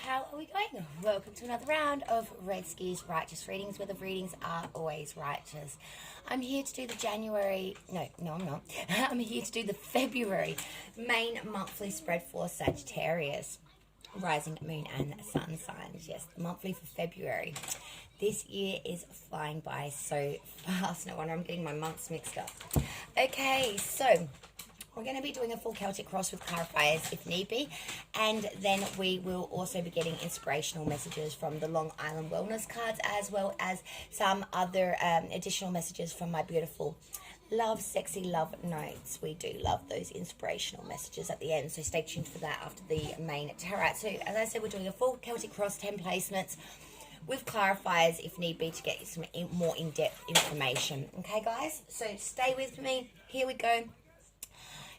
how are we going? Welcome to another round of Red Skis Righteous Readings, where the readings are always righteous. I'm here to do the I'm not. I'm here to do the February main monthly spread for Sagittarius, rising, moon and sun signs. Yes, the monthly for February. This year is flying by so fast. No wonder I'm getting my months mixed up. Okay, so we're going to be doing a full Celtic cross with clarifiers if need be, and then we will also be getting inspirational messages from the Long Island Wellness cards, as well as some other additional messages from my beautiful sexy love notes. We do love those inspirational messages at the end, so stay tuned for that after the main tarot. So as I said, we're doing a full Celtic cross, 10 placements with clarifiers if need be to get some more in-depth information. Okay guys, so stay with me. Here we go.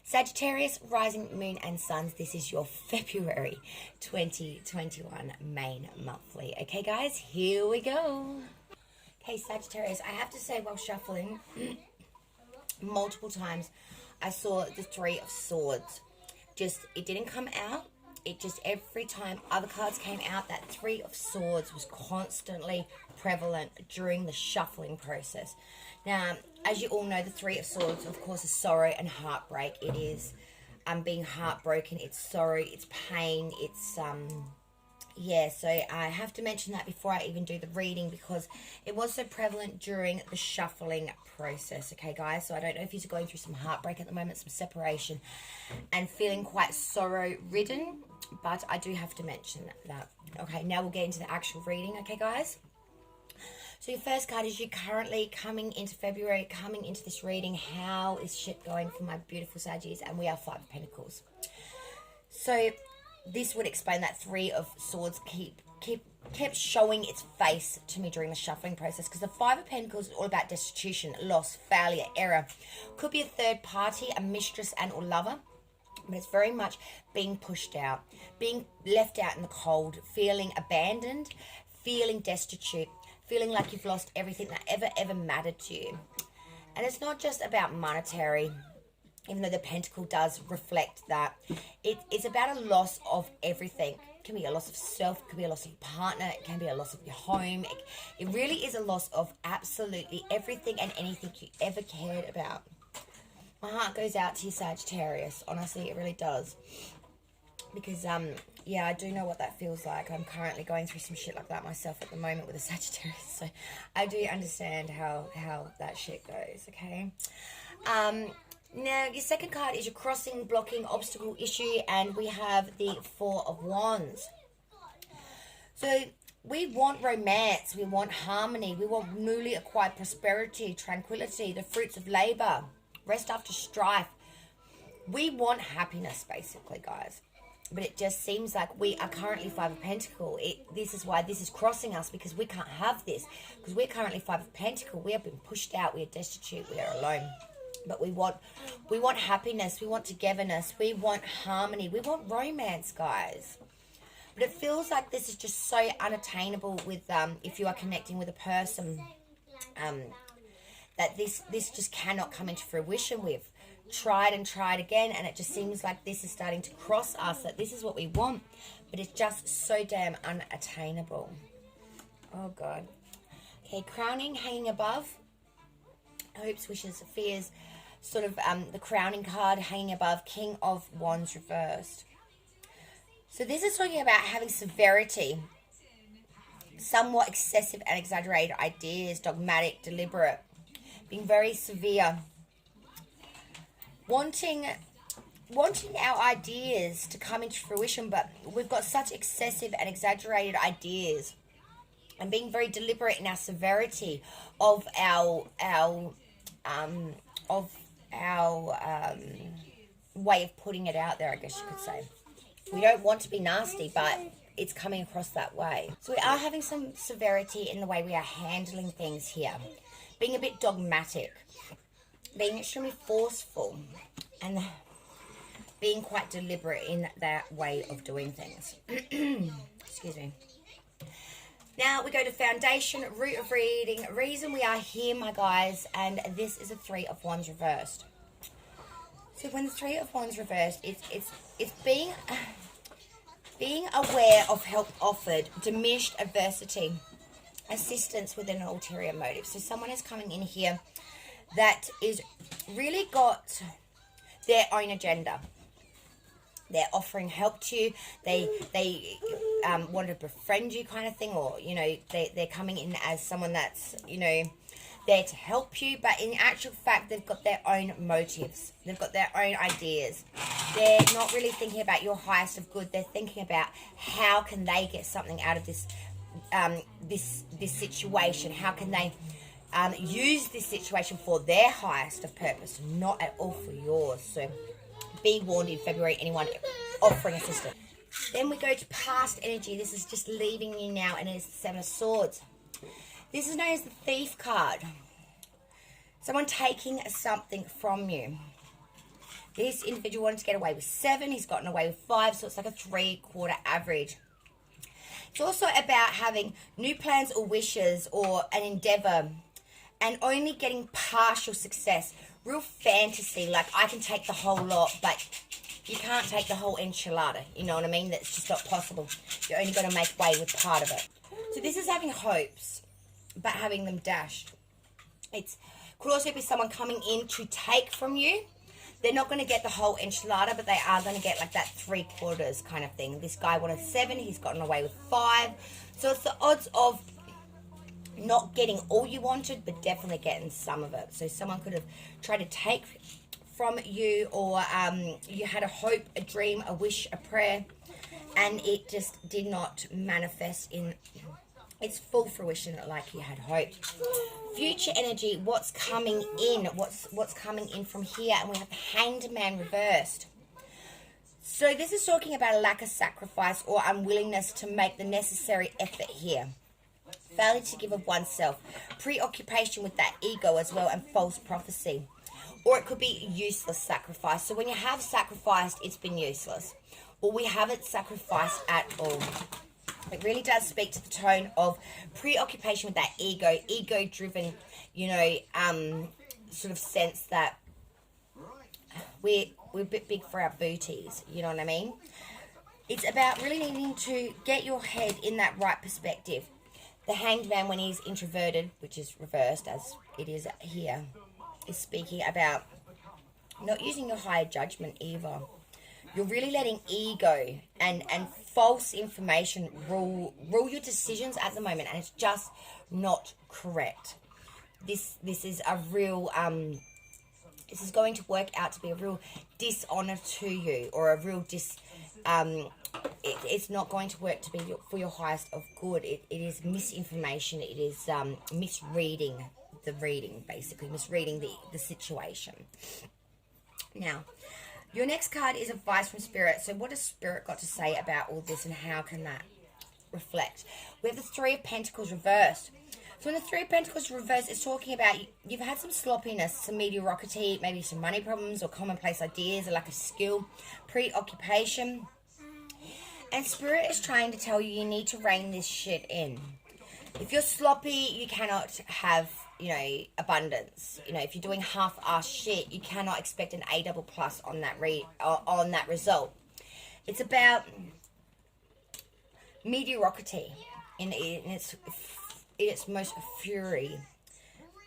Sagittarius, rising, moon and suns, this is your February 2021 main monthly. Okay guys, here we go. Okay Sagittarius, I have to say, while shuffling multiple times, I saw the Three of Swords. It didn't come out. It just, every time other cards came out, that Three of Swords was constantly prevalent during the shuffling process. Now, as you all know, the Three of Swords, of course, is sorrow and heartbreak. It is being heartbroken, it's sorrow, it's pain, it's, yeah, so I have to mention that before I even do the reading, because it was so prevalent during the shuffling process, okay, guys? So I don't know if you're going through some heartbreak at the moment, some separation, and feeling quite sorrow-ridden, but I do have to mention that. Okay, now we'll get into the actual reading, okay, guys? So your first card is you currently coming into February, coming into this reading. How is shit going for my beautiful Saggies? And we are Five of Pentacles. So this would explain that Three of Swords kept showing its face to me during the shuffling process, because the Five of Pentacles is all about destitution, loss, failure, error. Could be a third party, a mistress and or lover, but it's very much being pushed out, being left out in the cold, feeling abandoned, feeling destitute, feeling like you've lost everything that ever mattered to you. And it's not just about monetary, even though the pentacle does reflect that. It's about a loss of everything. It can be a loss of self, it can be a loss of your partner, it can be a loss of your home. It really is a loss of absolutely everything and anything you ever cared about. My heart goes out to you, Sagittarius. Honestly, it really does. Because, yeah, I do know what that feels like. I'm currently going through some shit like that myself at the moment with a Sagittarius. So I do understand how that shit goes, okay? Now, your second card is your crossing, blocking, obstacle, issue, and we have the Four of Wands. So we want romance, we want harmony, we want newly acquired prosperity, tranquility, the fruits of labor, rest after strife. We want happiness, basically, guys. But it just seems like we are currently Five of Pentacles. This is why this is crossing us, because we can't have this. Because we're currently Five of Pentacles. We have been pushed out. We are destitute. We are alone. But we want happiness. We want togetherness. We want harmony. We want romance, guys. But it feels like this is just so unattainable with if you are connecting with a person, that this just cannot come into fruition with. Tried and tried again, and it just seems like this is starting to cross us, that this is what we want, but it's just so damn unattainable. Oh god. Okay, crowning hanging above, hopes, wishes, fears, sort of the crowning card hanging above, King of Wands reversed. So this is talking about having severity, somewhat excessive and exaggerated ideas, dogmatic, deliberate, being very severe, wanting our ideas to come into fruition, but we've got such excessive and exaggerated ideas, and being very deliberate in our severity of our way of putting it out there, I guess you could say. We don't want to be nasty, but it's coming across that way. So we are having some severity in the way we are handling things here, being a bit dogmatic, being extremely forceful, and being quite deliberate in that way of doing things. Excuse me. Now we go to foundation, root of reading, reason we are here, my guys, and this is a Three of Wands reversed. So when the Three of Wands reversed, it's being Being aware of help offered, diminished adversity, assistance with an ulterior motive. So someone is coming in here that is really got their own agenda. They're offering help to you. They want to befriend you, kind of thing, or they're coming in as someone that's there to help you, but in actual fact they've got their own motives. They've got their own ideas. They're not really thinking about your highest of good. They're thinking about how can they get something out of this this situation. How can they use this situation for their highest of purpose, not at all for yours. So be warned in February, anyone offering assistance. Then we go to past energy. This is just leaving you now, and it's the Seven of Swords. This is known as the Thief card. Someone taking something from you. This individual wanted to get away with 7. He's gotten away with 5, so it's like a 3/4 average. It's also about having new plans or wishes or an endeavor and only getting partial success. Real fantasy, like I can take the whole lot, but you can't take the whole enchilada. You know what I mean? That's just not possible. You're only going to make way with part of it. So this is having hopes, but having them dashed. It could also be someone coming in to take from you. They're not going to get the whole enchilada, but they are going to get like that 3/4 kind of thing. This guy wanted 7. He's gotten away with 5. So it's the odds of not getting all you wanted, but definitely getting some of it. So someone could have tried to take from you, or you had a hope, a dream, a wish, a prayer, and it just did not manifest in its full fruition like you had hoped. Future energy, what's coming in? What's coming in from here? And we have the Hanged Man reversed. So this is talking about a lack of sacrifice or unwillingness to make the necessary effort here. Failure to give of oneself. Preoccupation with that ego as well, and false prophecy. Or it could be useless sacrifice. So when you have sacrificed, it's been useless. Or we haven't sacrificed at all. It really does speak to the tone of preoccupation with that ego-driven, sort of sense that we're a bit big for our booties, you know what I mean? It's about really needing to get your head in that right perspective. The Hanged Man, when he's introverted, which is reversed as it is here, is speaking about not using your higher judgment either. You're really letting ego and false information rule your decisions at the moment, and it's just not correct. This is a real this is going to work out to be a real dishonor to you, or a real it's not going to work to be for your highest of good. It is misinformation. It is misreading the reading, basically misreading the situation. Now, your next card is advice from Spirit. So what has Spirit got to say about all this, and how can that reflect? We have the Three of Pentacles reversed. So when the Three of Pentacles reversed, it's talking about you've had some sloppiness, some mediocrity, maybe some money problems or commonplace ideas, or lack of skill, preoccupation. And Spirit is trying to tell you you need to rein this shit in. If you're sloppy, you cannot have, abundance. If you're doing half-ass shit, you cannot expect an A++ on that result. It's about mediocrity in its most fury.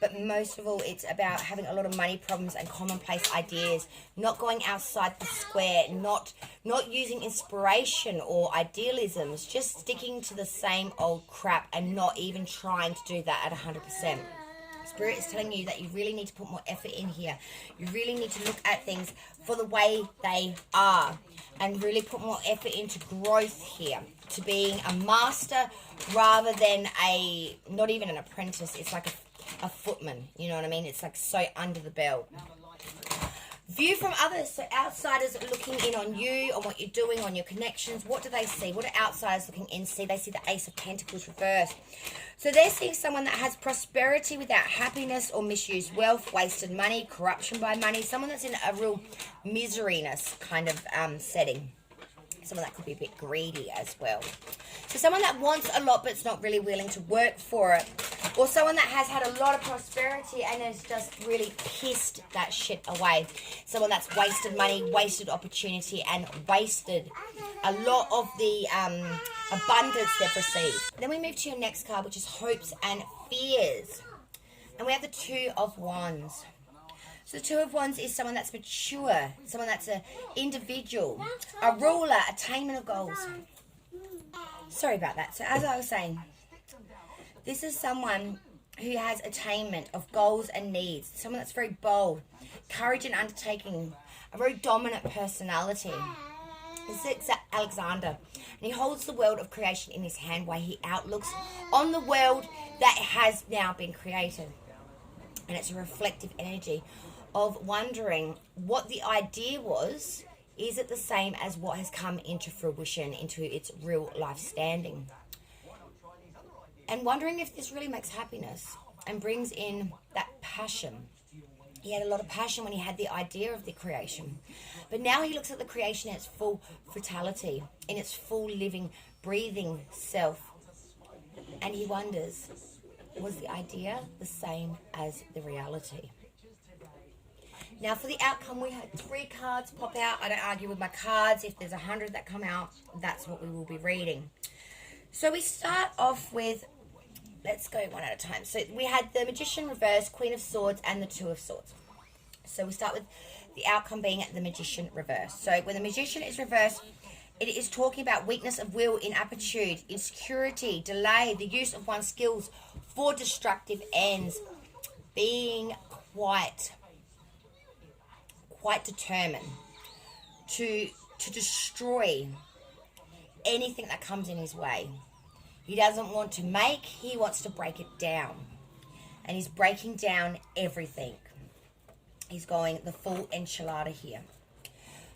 But most of all, it's about having a lot of money problems and commonplace ideas, not going outside the square, not using inspiration or idealisms, just sticking to the same old crap and not even trying to do that at 100%. Spirit is telling you that you really need to put more effort in here. You really need to look at things for the way they are and really put more effort into growth here, to being a master rather than not even an apprentice. It's like a footman, you know what I mean? It's like so under the belt. View from others, so outsiders looking in on you, on what you're doing, on your connections. What do they see? What do outsiders looking in see? They see the Ace of Pentacles reversed. So they're seeing someone that has prosperity without happiness, or misused wealth, wasted money, corruption by money. Someone that's in a real miseryness kind of setting. Someone that could be a bit greedy as well. So someone that wants a lot but is not really willing to work for it. Or someone that has had a lot of prosperity and has just really pissed that shit away. Someone that's wasted money, wasted opportunity, and wasted a lot of the abundance they've received. Then we move to your next card, which is hopes and fears. And we have the Two of Wands. So the Two of Wands is someone that's mature, someone that's an individual, a ruler, attainment of goals. Sorry about that. So as I was saying, this is someone who has attainment of goals and needs. Someone that's very bold, courage and undertaking, a very dominant personality. This is Alexander. And he holds the world of creation in his hand while he outlooks on the world that has now been created. And it's a reflective energy of wondering what the idea was. Is it the same as what has come into fruition, into its real life standing? And wondering if this really makes happiness and brings in that passion. He had a lot of passion when he had the idea of the creation. But now he looks at the creation in its full vitality, in its full living, breathing self. And he wonders, was the idea the same as the reality? Now for the outcome, we had 3 cards pop out. I don't argue with my cards. If there's 100 that come out, that's what we will be reading. So we start off with, let's go one at a time. So we had the Magician reverse, Queen of Swords, and the Two of Swords. So we start with the outcome being the Magician reverse. So when the Magician is reversed, it is talking about weakness of will, inaptitude, insecurity, delay, the use of one's skills for destructive ends, being quite determined to destroy anything that comes in his way. He doesn't want to make, he wants to break it down. And he's breaking down everything. He's going the full enchilada here.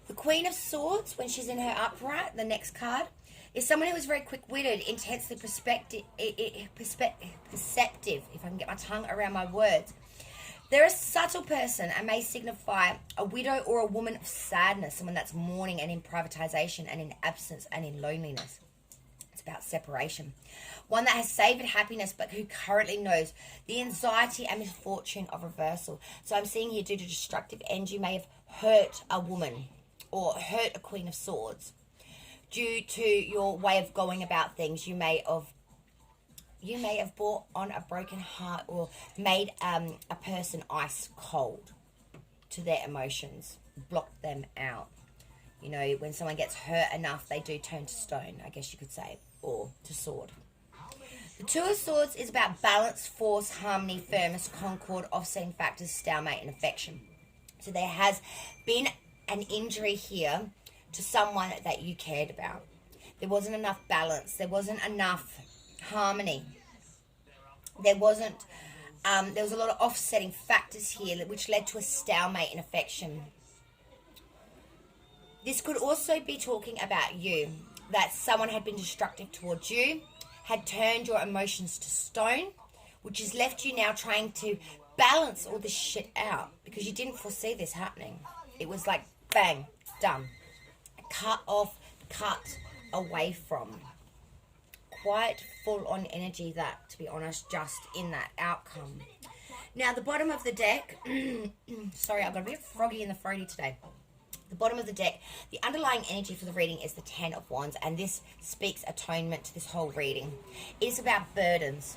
The Queen of Swords, when she's in her upright, the next card, is someone who is very quick-witted, intensely perceptive, if I can get my tongue around my words. They're a subtle person and may signify a widow or a woman of sadness, someone that's mourning and in privatization and in absence and in loneliness. It's about separation. One that has savored happiness but who currently knows the anxiety and misfortune of reversal. So I'm seeing here, due to destructive ends, you may have hurt a woman or hurt a Queen of Swords. Due to your way of going about things, you may have brought on a broken heart or made a person ice cold to their emotions, blocked them out. You know, when someone gets hurt enough, they do turn to stone, I guess you could say, or to sword. The Two of Swords is about balance, force, harmony, firmness, concord, offsetting factors, stalemate, and affection. So there has been an injury here to someone that you cared about. There wasn't enough balance. There wasn't enough harmony. There was a lot of offsetting factors here which led to a stalemate in affection. This could also be talking about you, that someone had been destructive towards you, had turned your emotions to stone, which has left you now trying to balance all this shit out because you didn't foresee this happening. It was like, bang, done. Cut off, cut away from. Quite full on energy that, to be honest, just in that outcome. Now, the bottom of the deck, sorry, I've got a bit froggy in the throaty today. The bottom of the deck, the underlying energy for the reading is the Ten of Wands, and this speaks atonement to this whole reading. It's about burdens.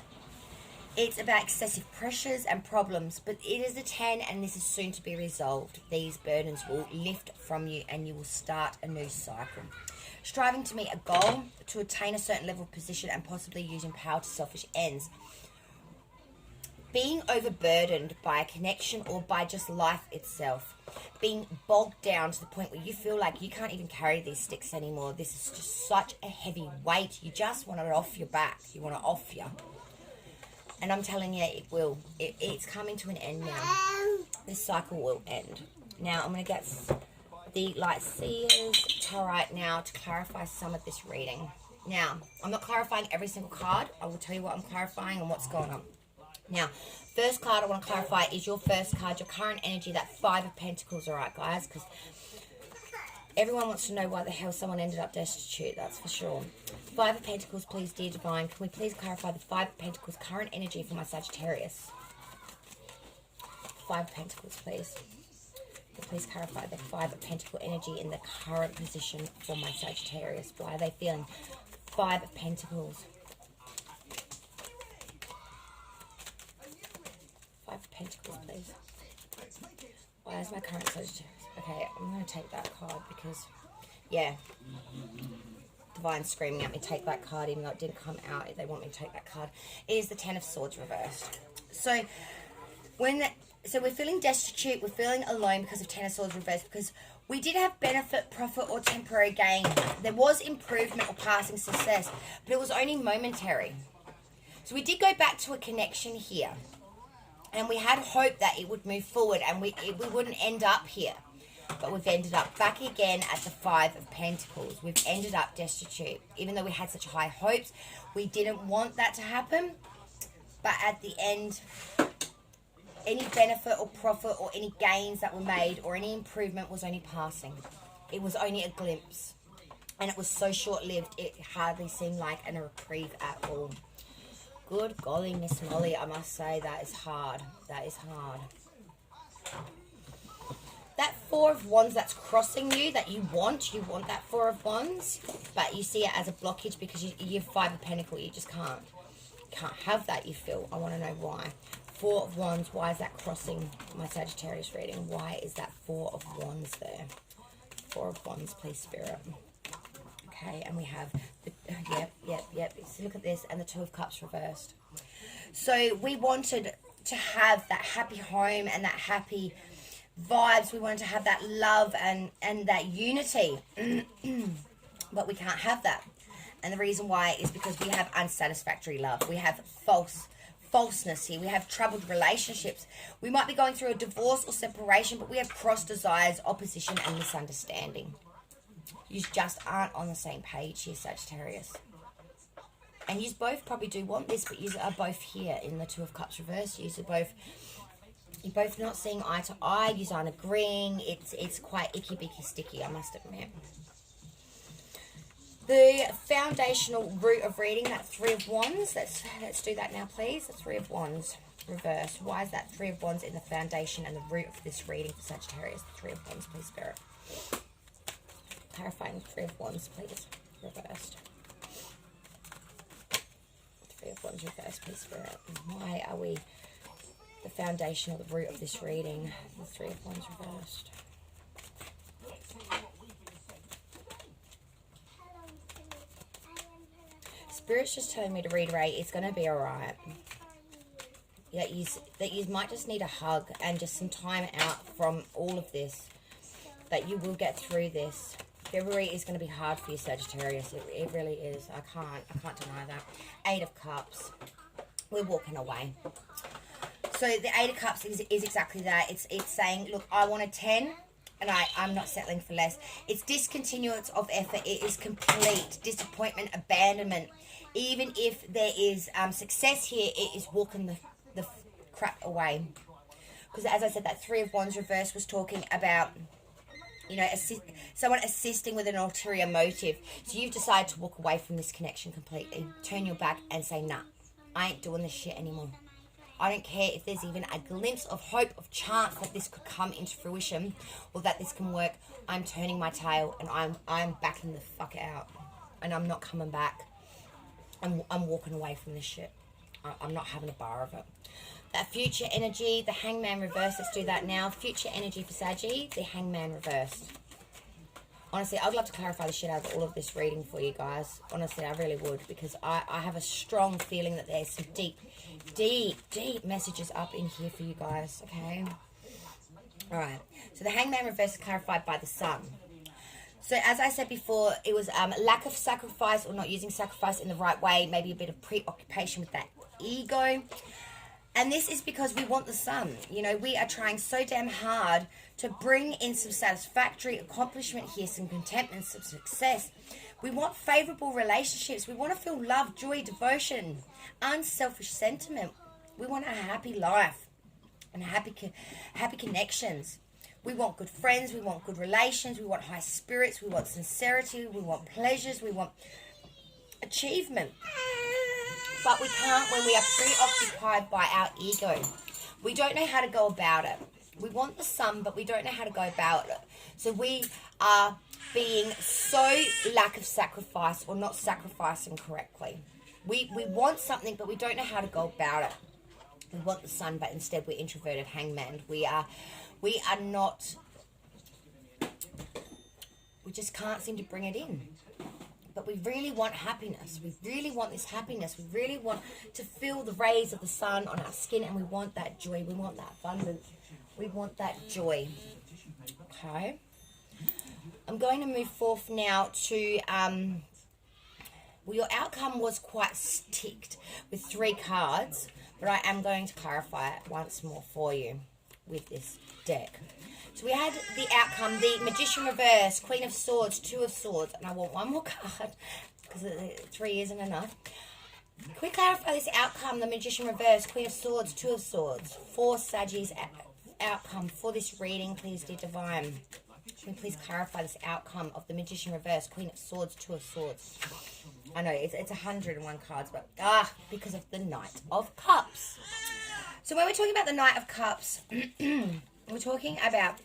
It's about excessive pressures and problems, but it is the 10 and this is soon to be resolved. These burdens will lift from you and you will start a new cycle. Striving to meet a goal, to attain a certain level of position and possibly using power to selfish ends. Being overburdened by a connection or by just life itself. Being bogged down to the point where you feel like you can't even carry these sticks anymore. This is just such a heavy weight. You just want it off your back. You want it off you. And I'm telling you, it will. It's coming to an end now. This cycle will end. Now, I'm going to get the Light Seers Tarot now to clarify some of this reading. Now, I'm not clarifying every single card. I will tell you what I'm clarifying and what's going on. Now, first card I want to clarify is your first card, your current energy, that Five of Pentacles, all right, guys? Because Everyone wants to know why the hell someone ended up destitute, that's for sure. Five of Pentacles, please, dear Divine. Can we please clarify the Five of Pentacles current energy for my Sagittarius? Five of Pentacles, please. Please clarify the Five of Pentacle energy in the current position for my Sagittarius. Why are they feeling Five of Pentacles? Five of Pentacles, please. Why is my current Sagittarius? Okay, I'm going to take that card because, yeah, Divine's screaming at me, take that card, even though it didn't come out. They want me to take that card. It is the Ten of Swords reversed. So, so we're feeling destitute, we're feeling alone because of Ten of Swords reversed, because we did have benefit, profit, or temporary gain. There was improvement or passing success, but it was only momentary. So we did go back to a connection here, and we had hope that it would move forward and we wouldn't end up here. But we've ended up back again at the Five of Pentacles. We've ended up destitute. Even though we had such high hopes, we didn't want that to happen. But at the end, any benefit or profit or any gains that were made or any improvement was only passing. It was only a glimpse. And it was so short-lived, it hardly seemed like a reprieve at all. Good golly, Miss Molly, I must say, that is hard. That is hard. That Four of Wands that's crossing you, that you want that Four of Wands, but you see it as a blockage because you have Five of Pentacles. You just can't have that, you feel. I want to know why. Four of Wands, why is that crossing my Sagittarius reading? Why is that Four of Wands there? Four of Wands, please, Spirit. Okay, and we have, yep. So look at this, and the Two of Cups reversed. So we wanted to have that happy home and that happy vibes. We wanted to have that love and that unity. But we can't have that. And the reason why is because we have unsatisfactory love. We have falseness here. We have troubled relationships. We might be going through a divorce or separation, but we have cross desires, opposition, and misunderstanding. You just aren't on the same page here, Sagittarius. And you both probably do want this, but you are both here in the Two of Cups reverse. You're both not seeing eye to eye. You aren't agreeing. It's quite icky, bicky, sticky, I must admit. The foundational root of reading, that Three of Wands. Let's do that now, please. The Three of Wands reversed. Why is that Three of Wands in the foundation and the root of this reading for Sagittarius? The Three of Wands, please, Spirit. Clarifying the Three of Wands, please. Reversed. Three of Wands reversed, please, Spirit. Why are we the foundation or the root of this reading? The Three of Wands reversed. Spirit's just telling me to reiterate, it's going to be alright. That you might just need a hug and just some time out from all of this. That you will get through this. February is going to be hard for you, Sagittarius. It really is. I can't deny that. Eight of Cups. We're walking away. So the Eight of Cups is exactly that. It's saying, look, I want a 10. And I'm not settling for less. It's discontinuance of effort. It is complete disappointment, abandonment. Even if there is success here, it is walking the crap away. Because as I said, that Three of Wands reverse was talking about, you know, someone assisting with an ulterior motive. So you've decided to walk away from this connection completely. Turn your back and say, nah, I ain't doing this shit anymore. I don't care if there's even a glimpse of hope, of chance that this could come into fruition or that this can work. I'm turning my tail and I'm backing the fuck out. And I'm not coming back. I'm walking away from this shit. I'm not having a bar of it. That future energy, the Hangman reverse. Let's do that now. Future energy for Saggy, the Hangman reversed. Honestly, I'd love to clarify the shit out of all of this reading for you guys. Honestly, I really would. Because I have a strong feeling that there's some deep messages up in here for you guys. Okay? Alright. So the Hangman reverse is clarified by the Sun. So as I said before, it was lack of sacrifice or not using sacrifice in the right way. Maybe a bit of preoccupation with that ego. And this is because we want the Sun. You know, we are trying so damn hard to bring in some satisfactory accomplishment here, some contentment, some success. We want favorable relationships. We want to feel love, joy, devotion, unselfish sentiment. We want a happy life and happy connections. We want good friends. We want good relations. We want high spirits. We want sincerity. We want pleasures. We want achievement. But we can't when we are preoccupied by our ego. We don't know how to go about it. We want the sun, but we don't know how to go about it. So we are being so lack of sacrifice or not sacrificing correctly. We want something, but we don't know how to go about it. We want the sun, but instead we're introverted hangman. We just can't seem to bring it in. But we really want happiness. We really want this happiness. We really want to feel the rays of the sun on our skin, and we want that joy. We want that abundance. We want that joy. Okay. I'm going to move forth now to, well, your outcome was quite ticked with 3 cards, but I am going to clarify it once more for you with this deck. So we had the outcome, the Magician reverse, Queen of Swords, 2 of Swords, and I want one more card because 3 isn't enough. Can we clarify this outcome, the Magician reverse, Queen of Swords, 2 of Swords, for Sagittarius outcome for this reading, please, dear Divine? Can you please clarify this outcome of the Magician reverse, Queen of Swords, 2 of Swords? I know it's 101 cards, but because of the Knight of Cups. So when we're talking about the Knight of Cups, we're talking about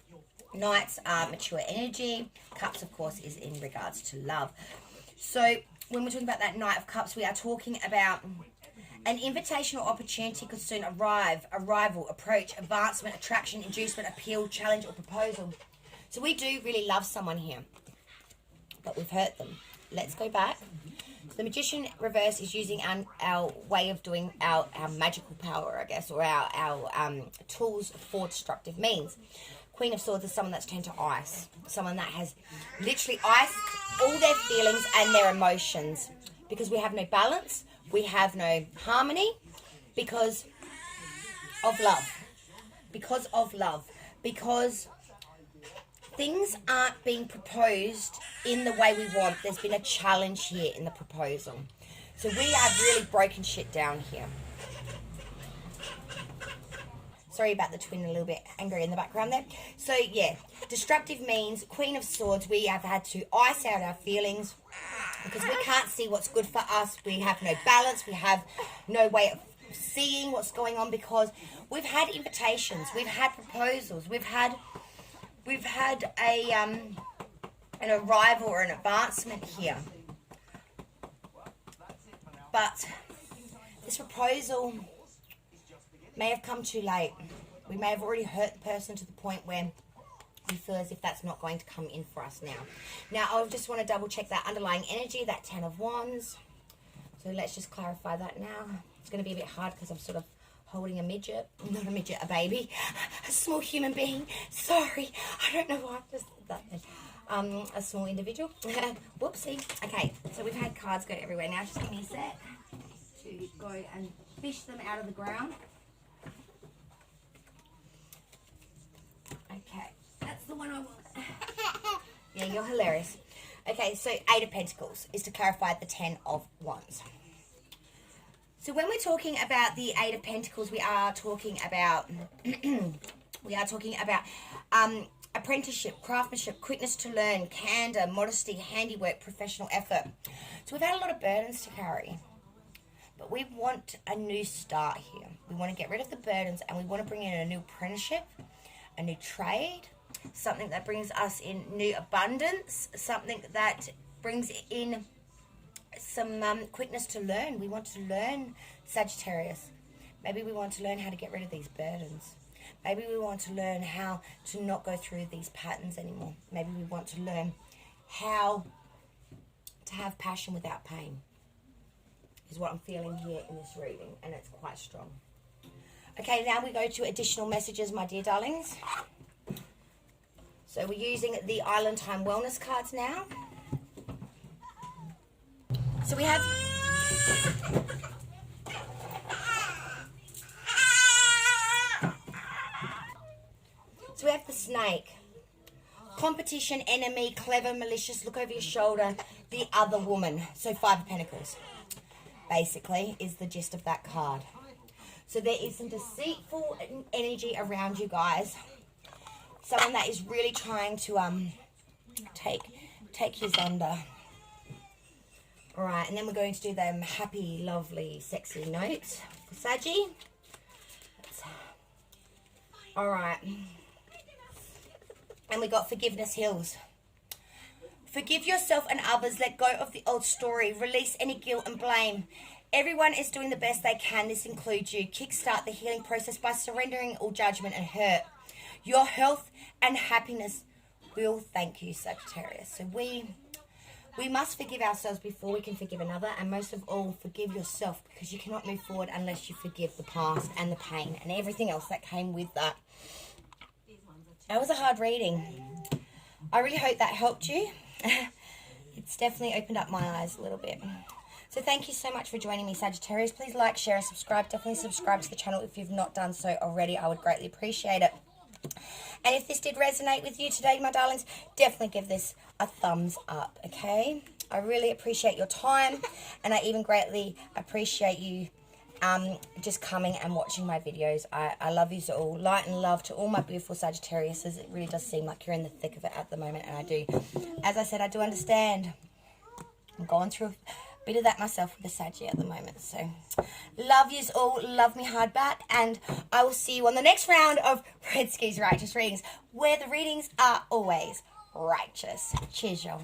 Knights are mature energy. Cups, of course, is in regards to love. So when we're talking about that Knight of Cups, we are talking about an invitation or opportunity could soon arrive, arrival, approach, advancement, attraction, inducement, appeal, challenge, or proposal. So we do really love someone here, but we've hurt them. Let's go back. The Magician reverse is using our way of doing our magical power, I guess, or our tools for destructive means. Queen of Swords is someone that's turned to ice. Someone that has literally iced all their feelings and their emotions. Because we have no balance, we have no harmony, because of love. Because of love. Because things aren't being proposed in the way we want. There's been a challenge here in the proposal. So we have really broken shit down here. Sorry about the twin, a little bit angry in the background there. So yeah, destructive means Queen of Swords, we have had to ice out our feelings because we can't see what's good for us. We have no balance. We have no way of seeing what's going on because we've had invitations. We've had proposals. We've had an arrival or an advancement here. But this proposal may have come too late. We may have already hurt the person to the point where we feel as if that's not going to come in for us now. Now, I just want to double check that underlying energy, that 10 of Wands. So let's just clarify that now. It's going to be a bit hard because I'm sort of holding a midget. Not a midget, a baby. A small human being. Sorry. I don't know why I just said that then. A small individual. Whoopsie. Okay, so we've had cards go everywhere. Now just give me a sec to go and fish them out of the ground. Okay, that's the one I want. Yeah, you're hilarious. Okay, so 8 of Pentacles is to clarify the 10 of Wands. So when we're talking about the 8 of Pentacles, we are talking about apprenticeship, craftsmanship, quickness to learn, candor, modesty, handiwork, professional effort. So we've had a lot of burdens to carry. But we want a new start here. We want to get rid of the burdens and we want to bring in a new apprenticeship, a new trade, something that brings us in new abundance, something that brings in some quickness to learn. We want to learn, Sagittarius. Maybe we want to learn how to get rid of these burdens. Maybe we want to learn how to not go through these patterns anymore. Maybe we want to learn how to have passion without pain, is what I'm feeling here in this reading, and it's quite strong. Okay, now we go to additional messages, my dear darlings. So we're using the Island Time Wellness cards now. So we have... So we have the Snake. Competition, enemy, clever, malicious, look over your shoulder, the other woman. So 5 of Pentacles, basically, is the gist of that card. So there is some deceitful energy around you guys. someone that is really trying to take you under. All right, and then we're going to do them happy, lovely, sexy notes for Saggy. All right. And we got forgiveness heals. Forgive yourself and others. Let go of the old story. Release any guilt and blame. Everyone is doing the best they can. This includes you. Kickstart the healing process by surrendering all judgment and hurt. Your health and happiness will thank you, Sagittarius. So we must forgive ourselves before we can forgive another, and most of all, forgive yourself, because you cannot move forward unless you forgive the past and the pain and everything else that came with that. That was a hard reading. I really hope that helped you. It's definitely opened up my eyes a little bit. So thank you so much for joining me, Sagittarius. Please like, share, and subscribe. Definitely subscribe to the channel if you've not done so already. I would greatly appreciate it. And if this did resonate with you today, my darlings, definitely give this a thumbs up, okay? I really appreciate your time, and I even greatly appreciate you just coming and watching my videos. I love you all. Light and love to all my beautiful Sagittariuses. It really does seem like you're in the thick of it at the moment, and I do. As I said, I do understand. I'm going through a bit of that myself with the Saggy at the moment. So, love yous all. Love me hard back, and I will see you on the next round of Red Skis Righteous Readings, where the readings are always righteous. Cheers, y'all.